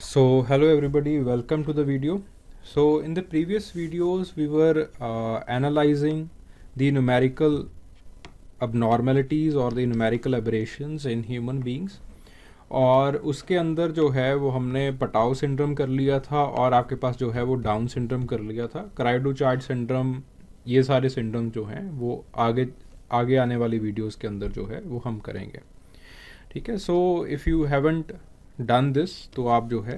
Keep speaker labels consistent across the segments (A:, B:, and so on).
A: So hello everybody, welcome to the video. So in the previous videos we were analyzing the numerical abnormalities और the numerical aberrations in human beings, और उसके अंदर जो है वो हमने पटाओ सिंड्रोम कर लिया था और आपके पास जो है वो डाउन सिंड्रोम कर लिया था, क्राइडो-चार्ट सिंड्रोम। ये सारे सिंड्रोम जो हैं वो आगे आगे आने वाली वीडियोस के अंदर जो है वो हम करेंगे। ठीक है, so if you haven't done this तो आप जो है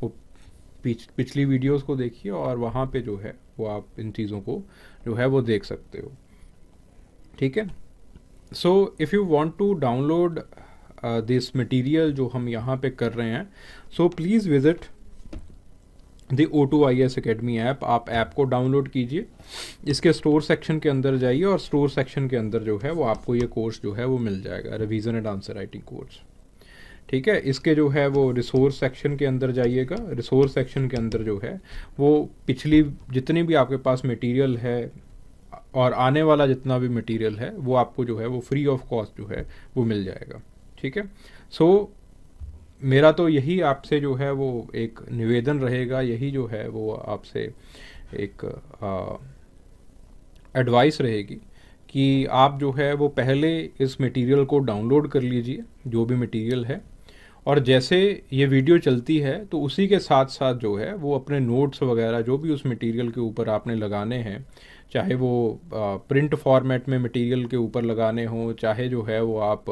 A: वो पिछली वीडियोस को देखिए और वहाँ पे जो है वो आप इन चीज़ों को जो है वो देख सकते हो। ठीक है, so if you want to download this material जो हम यहाँ पे कर रहे हैं, so please visit the O2IS academy app. आप ऐप को डाउनलोड कीजिए, इसके स्टोर सेक्शन के अंदर जाइए और स्टोर सेक्शन के अंदर जो है वो आपको ये कोर्स जो है वो मिल जाएगा, revision and answer writing course. ठीक है, इसके जो है वो रिसोर्स सेक्शन के अंदर जाइएगा। रिसोर्स सेक्शन के अंदर जो है वो पिछली जितनी भी आपके पास मटेरियल है और आने वाला जितना भी मटेरियल है वो आपको जो है वो फ्री ऑफ कॉस्ट जो है वो मिल जाएगा। ठीक है, सो मेरा तो यही आपसे जो है वो एक निवेदन रहेगा, यही जो है वो आपसे एक एडवाइस रहेगी कि आप जो है वो पहले इस मटेरियल को डाउनलोड कर लीजिए, जो भी मटेरियल है, और जैसे ये वीडियो चलती है तो उसी के साथ साथ जो है वो अपने नोट्स वगैरह जो भी उस मटेरियल के ऊपर आपने लगाने हैं, चाहे वो प्रिंट फॉर्मेट में मटेरियल के ऊपर लगाने हो, चाहे जो है वो आप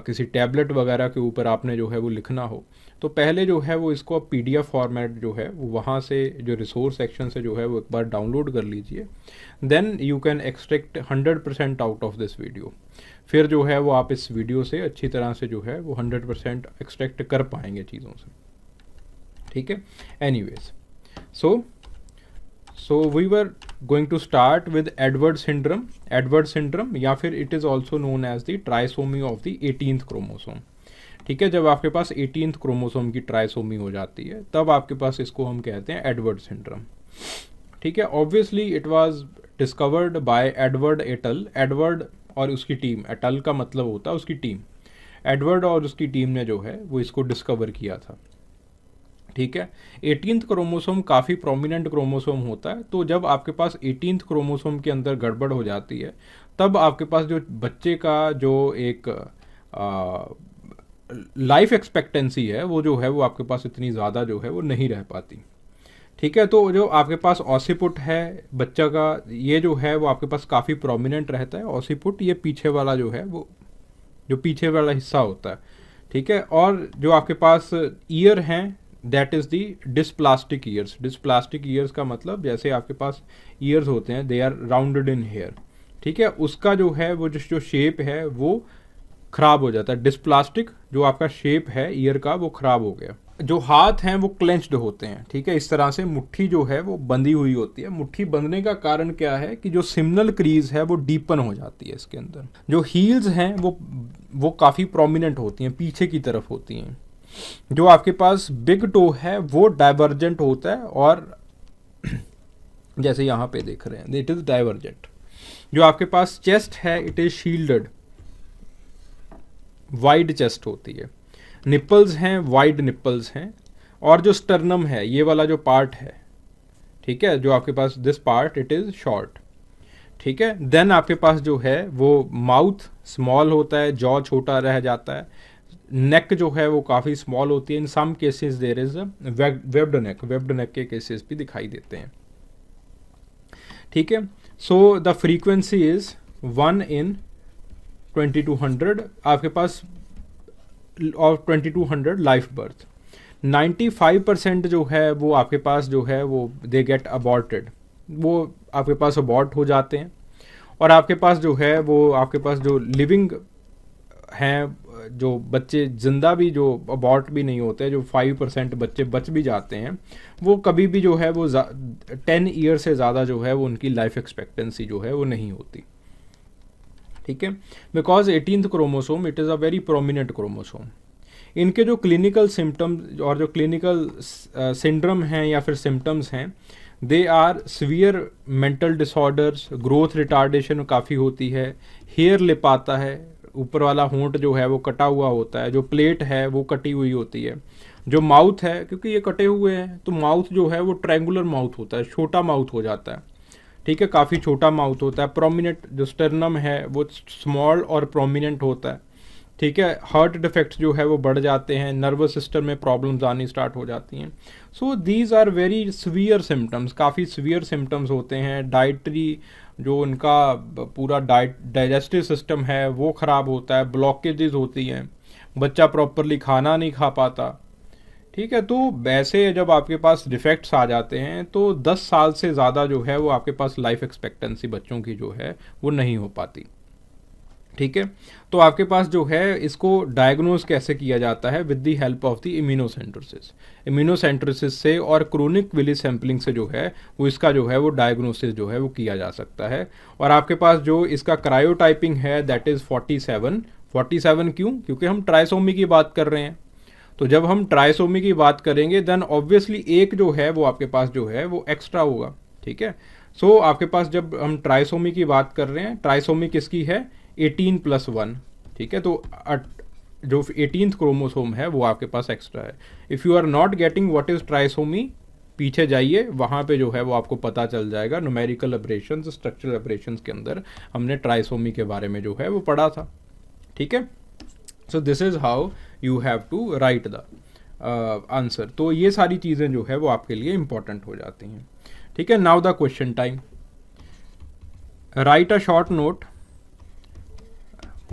A: किसी टैबलेट वगैरह के ऊपर आपने जो है वो लिखना हो, तो पहले जो है वो इसको आप PDF फॉर्मेट जो है वो वहाँ से जो रिसोर्स सेक्शन से जो है वो एक बार डाउनलोड कर लीजिए। Then you can extract 100% out of this video. फिर जो है वो आप इस वीडियो से अच्छी तरह से जो है वो 100% एक्सट्रैक्ट कर पाएंगे चीज़ों से। ठीक है, anyways, so we were going to start with Edward syndrome. Edward syndrome या फिर it is also known as the trisomy of the 18th chromosome. ठीक है, जब आपके पास 18th क्रोमोसोम की ट्राइसोमी हो जाती है तब आपके पास इसको हम कहते हैं एडवर्ड सिंड्रोम। ठीक है, obviously it was discovered by Edward et al. Edward और उसकी टीम, एटल का मतलब होता है उसकी टीम, एडवर्ड और उसकी टीम ने जो है वो इसको डिस्कवर किया था। ठीक है, 18th क्रोमोसोम काफ़ी प्रोमिनेंट क्रोमोसोम होता है, तो जब आपके पास 18th क्रोमोसोम के अंदर गड़बड़ हो जाती है तब आपके पास जो बच्चे का जो एक लाइफ एक्सपेक्टेंसी है वो जो है वो आपके पास इतनी ज़्यादा जो है वो नहीं रह पाती। ठीक है, तो जो आपके पास ऑसिपुट है बच्चा का, ये जो है वो आपके पास काफ़ी प्रोमिनेंट रहता है। ऑसिपुट ये पीछे वाला जो है वो जो पीछे वाला हिस्सा होता है। ठीक है, और जो आपके पास ईयर हैं that is the dysplastic ears. Dysplastic ears का मतलब जैसे आपके पास ईयर्स होते हैं, they are rounded in here. ठीक है, उसका जो है वो जो शेप है वो खराब हो जाता है। डिस्प्लास्टिक जो आपका शेप है ईयर का वो खराब हो गया। जो हाथ हैं वो क्लेंच्ड होते हैं। ठीक है, इस तरह से मुट्ठी जो है वो बंधी हुई होती है। मुट्ठी बंधने का कारण क्या है कि जो सिग्नल क्रीज है वो डीपन हो जाती है इसके अंदर। जो हील्स हैं वो काफ़ी प्रोमिनेंट होती हैं, पीछे की तरफ होती हैं। जो आपके पास बिग टो है वो डाइवर्जेंट होता है, और जैसे यहाँ पे देख रहे हैं इट इज़ डाइवर्जेंट। जो आपके पास चेस्ट है it is shielded, wide chest होती है। निप्पल्स हैं, वाइड निप्पल्स हैं। और जो स्टर्नम है ये वाला जो पार्ट है, ठीक है, जो आपके पास this part it is short. ठीक है, देन आपके पास जो है वो माउथ स्मॉल होता है, जॉ छोटा रह जाता है। नेक जो है वो काफ़ी स्मॉल होती है। In some cases there is webbed neck, webbed neck के केसेस भी दिखाई देते हैं। ठीक है, so the frequency is 1 in 2200 आपके पास, और 2200 लाइफ बर्थ। 95% जो है वो आपके पास जो है वो दे गेट अबॉर्टेड, वो आपके पास अबॉर्ट हो जाते हैं। और आपके पास जो है वो आपके पास जो लिविंग हैं, जो बच्चे जिंदा भी जो अबॉर्ट भी नहीं होते, जो 5% बच्चे बच भी जाते हैं, वो कभी भी जो है वो 10 ईयर से ज़्यादा जो है वो उनकी लाइफ एक्सपेक्टेंसी जो है वो नहीं होती। ठीक है, because 18th chromosome it is a very prominent chromosome. इनके जो क्लिनिकल सिम्टम्स और जो क्लिनिकल सिंड्रोम हैं या फिर सिम्टम्स हैं, they are severe mental disorders, growth retardation काफ़ी होती है, हेयर लिप आता है, ऊपर वाला होंठ जो है वो कटा हुआ होता है, जो प्लेट है वो कटी हुई होती है, जो माउथ है, क्योंकि ये कटे हुए हैं तो माउथ जो है वो ट्रायंगुलर माउथ होता है, छोटा माउथ हो जाता है, ठीक है, काफ़ी छोटा माउथ होता है। प्रोमिनेंट जो स्टर्नम है वो स्मॉल और प्रोमिनेंट होता है, ठीक है। हार्ट डिफेक्ट्स जो है वो बढ़ जाते हैं, नर्वस सिस्टम में प्रॉब्लम्स आनी स्टार्ट हो जाती हैं। So these are very severe symptoms, काफ़ी सीवियर सिम्टम्स होते हैं। डाइटरी जो उनका पूरा डाइजेस्टिव सिस्टम है वो ख़राब होता है, ब्लॉकेजेस होती हैं, बच्चा प्रॉपरली खाना नहीं खा पाता, ठीक है। तो वैसे जब आपके पास डिफेक्ट्स आ जाते हैं तो 10 साल से ज़्यादा जो है वो आपके पास लाइफ एक्सपेक्टेंसी बच्चों की जो है वो नहीं हो पाती, ठीक है। तो आपके पास जो है इसको डायग्नोज कैसे किया जाता है, with the help of the amniocentesis. Amniocentesis से और क्रोनिक विली सैम्पलिंग से जो है वो इसका जो है वो डायग्नोसिस जो है वो किया जा सकता है। और आपके पास जो इसका क्रायोटाइपिंग है दैट इज़ 47। 47 क्यों? क्योंकि हम ट्राइसोमी की बात कर रहे हैं। तो जब हम ट्राइसोमी की बात करेंगे देन ऑब्वियसली एक जो है वो आपके पास जो है वो एक्स्ट्रा होगा, ठीक है। सो आपके पास जब हम ट्राइसोमी की बात कर रहे हैं, ट्राइसोमी किसकी है? 18+1, ठीक है। तो जो 18th क्रोमोसोम है वो आपके पास एक्स्ट्रा है। If you are not getting what is trisomy, पीछे जाइए, वहाँ पे जो है वो आपको पता चल जाएगा। न्यूमेरिकल ऑपरेशंस, स्ट्रक्चरल ऑपरेशंस के अंदर हमने ट्राइसोमी के बारे में जो है वो पढ़ा था, ठीक है। So this is how you have to write the answer. तो ये सारी चीज़ें जो है वो आपके लिए इंपॉर्टेंट हो जाती हैं, ठीक है। Now the question time. Right a short note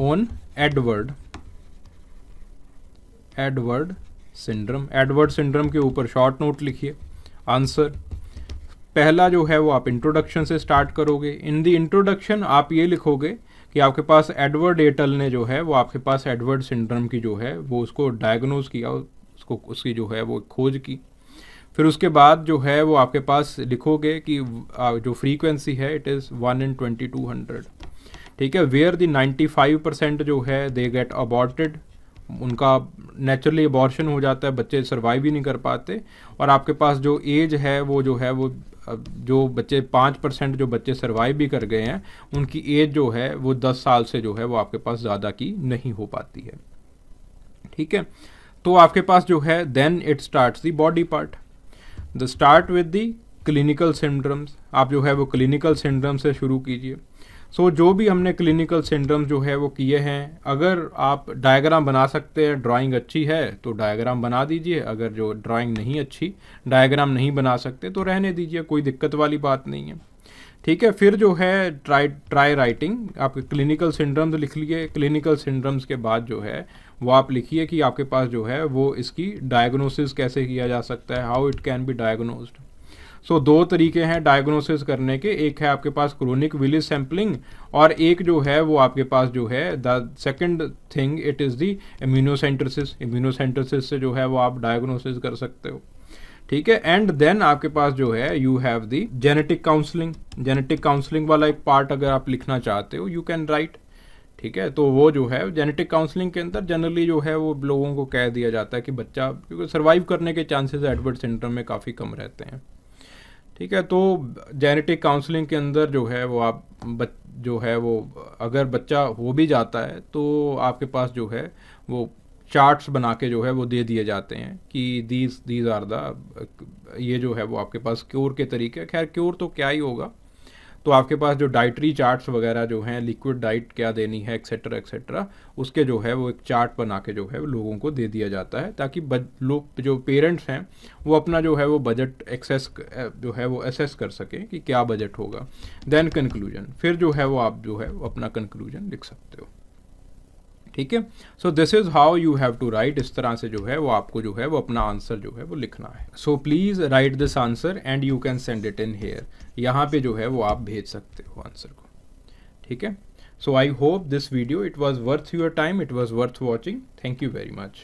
A: on Edward syndrome. Edward syndrome के ऊपर शॉर्ट नोट लिखिए। आंसर पहला जो है वो आप इंट्रोडक्शन से स्टार्ट करोगे। इन द इंट्रोडक्शन आप ये लिखोगे कि आपके पास एडवर्ड एटल ने जो है वो आपके पास एडवर्ड सिंड्रोम की जो है वो उसको डायग्नोज किया, उसको उसकी जो है वो खोज की। फिर उसके बाद जो है वो आपके पास लिखोगे कि जो फ्रीक्वेंसी है इट इज़ 1 in 2200, ठीक है। वेयर द 95% जो है दे गेट अबॉर्टेड, उनका नेचुरली अबॉर्शन हो जाता है, बच्चे सर्वाइव ही नहीं कर पाते। और आपके पास जो एज है वो जो है वो जो बच्चे 5% जो बच्चे सर्वाइव भी कर गए हैं उनकी एज जो है वो 10 साल से जो है वो आपके पास ज़्यादा की नहीं हो पाती है, ठीक है। तो आपके पास जो है then it starts the body part. The start with the clinical symptoms. आप जो है वो क्लिनिकल सिम्टम्स से शुरू कीजिए। सो जो भी हमने क्लिनिकल सिंड्रोम जो है वो किए हैं, अगर आप डायग्राम बना सकते हैं, ड्राइंग अच्छी है तो डायग्राम बना दीजिए। अगर जो ड्राइंग नहीं अच्छी, डायग्राम नहीं बना सकते तो रहने दीजिए, कोई दिक्कत वाली बात नहीं है, ठीक है। फिर जो है ट्राई राइटिंग, आपके क्लिनिकल सिंड्रोम्स लिख लिए। क्लिनिकल सिंड्रोम्स के बाद जो है वो आप लिखिए कि आपके पास जो है वो इसकी डायग्नोसिस कैसे किया जा सकता है, how it can be diagnosed. So दो तरीके हैं डायग्नोसिस करने के, एक है आपके पास क्रोनिक विली सैम्पलिंग और एक जो है वो आपके पास जो है the second thing it is the amniocentesis. Amniocentesis से जो है वो आप डायग्नोसिस कर सकते हो, ठीक है। एंड देन आपके पास जो है you have the genetic counselling. Genetic counselling वाला एक पार्ट अगर आप लिखना चाहते हो यू कैन राइट, ठीक है। तो वो जो है जेनेटिक काउंसलिंग के अंदर जनरली जो है वो लोगों को कह दिया जाता है कि बच्चा, क्योंकि सर्वाइव करने के चांसेस एडवर्ड सिंड्रोम में काफ़ी कम रहते हैं, ठीक है। तो जेनेटिक काउंसलिंग के अंदर जो है वो आप जो है वो अगर बच्चा हो भी जाता है तो आपके पास जो है वो चार्ट्स बना के जो है वो दे दिए जाते हैं कि दीज आर द, ये जो है वो आपके पास क्योर के तरीके। खैर क्योर तो क्या ही होगा, तो आपके पास जो डाइटरी चार्ट्स वगैरह जो हैं, लिक्विड डाइट क्या देनी है एक्सेट्रा एक्सेट्रा, उसके जो है वो एक चार्ट बना के जो है लोगों को दे दिया जाता है ताकि लोग जो पेरेंट्स हैं वो अपना जो है वो बजट एक्सेस जो है वो असेस कर सकें कि क्या बजट होगा। देन कंक्लूजन, फिर जो है वो आप जो है वो अपना कंक्लूजन लिख सकते हो, ठीक है। So this is how you have to write. इस तरह से जो है वो आपको जो है वो अपना आंसर जो है वो लिखना है। So please write this answer and you can send it in here. यहाँ पे जो है वो आप भेज सकते हो आंसर को, ठीक है। So I hope this video it was worth your time, it was worth watching. Thank you very much.